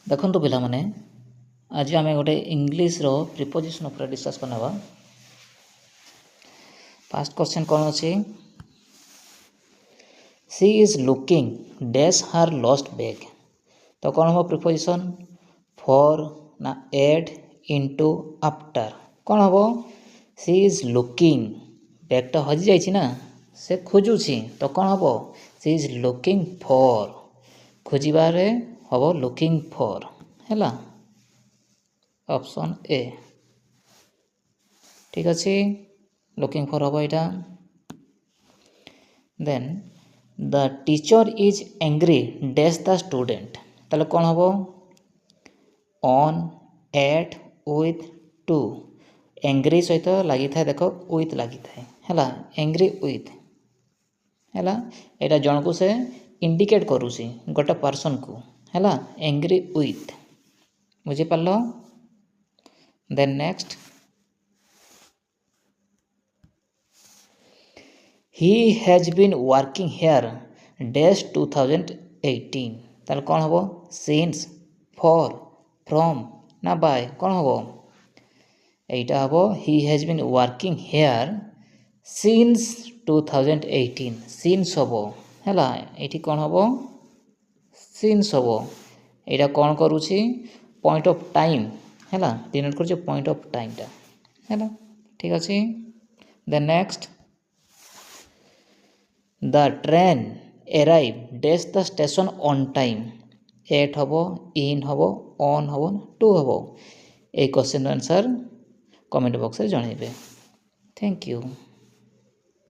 ଦେଖନ୍ତୁ ପିଲାମାନେ ଆଜି ଆମେ ଗୋଟେ ଇଂଲିଶର ପ୍ରିପୋଜିସନ୍ ଉପରେ ଡିସ୍କସ୍ କରିନେବା। ଫାର୍ଷ୍ଟ କ୍ୱେଶ୍ଚନ୍ କ'ଣ ଅଛି? ସି ଇଜ୍ ଲୁକିଂ ଡ୍ୟାସ୍ ହାର୍ ଲଷ୍ଟ ବ୍ୟାଗ୍। ତ କ'ଣ ହେବ ପ୍ରିପୋଜିସନ୍? ଫର୍ ନା ଏଟ୍, ଇଣ୍ଟୁ, ଆଫ୍ଟର। କ'ଣ ହେବ? ସି ଇଜ୍ ଲୁକିଂ, ବ୍ୟାଗ୍ଟା ହଜିଯାଇଛି ନା, ସେ ଖୋଜୁଛି। ତ କ'ଣ ହେବ? ସି ଇଜ୍ ଲୁକିଂ ଫର୍, ଖୋଜିବାରେ ହେବ ଲୁକିଂ ଫର୍, ହେଲା ଅପସନ୍ ଏ। ଠିକ୍ ଅଛି, ଲୁକିଂ ଫର୍ ହେବ ଏଇଟା। Then the teacher is angry dash the student. ତାହେଲେ କ'ଣ ହେବ? On, at, with, to. Angry ସହିତ ଲାଗିଥାଏ, ଦେଖ ୱିଥ୍ ଲାଗିଥାଏ, ହେଲା ଏଙ୍ଗ୍ରି ୱିଥ୍, ହେଲା ଏଇଟା ଜଣକୁ ସେ ଇଣ୍ଡିକେଟ୍ କରୁଛି, ଗୋଟେ ପର୍ସନ୍କୁ, ହେଲା ଏଙ୍ଗ୍ରି ୱିଥ୍। ବୁଝିପାରିଲ? Then next, he has been working here dash 2018। ତାହେଲେ କ'ଣ ହେବ? ସିନ୍ସ, ଫର୍, ଫ୍ରମ୍ ନା ବାଏ, କ'ଣ ହେବ? এইটা হব he has been working here since 2018। Since হব, ହେଲା ଏଇଠି କ'ଣ ହେବ? ସିନ୍ସ ହେବ। ଏଇଟା କ'ଣ କରୁଛି? ପଏଣ୍ଟ ଅଫ୍ ଟାଇମ୍, ହେଲା ଡିନୋଟ୍ କରୁଛି ପଏଣ୍ଟ ଅଫ୍ ଟାଇମ୍ଟା, ହେଲା ଠିକ୍ ଅଛି। Then next, the train arrive dash the station on time. At ହେବ, ଇନ୍ ହେବ, ଅନ୍ ହେବ, ଟୁ ହେବ। এই কোশ্চেনর আনসার কমেন্ট বক্সে জଣାଇବେ। Thank you.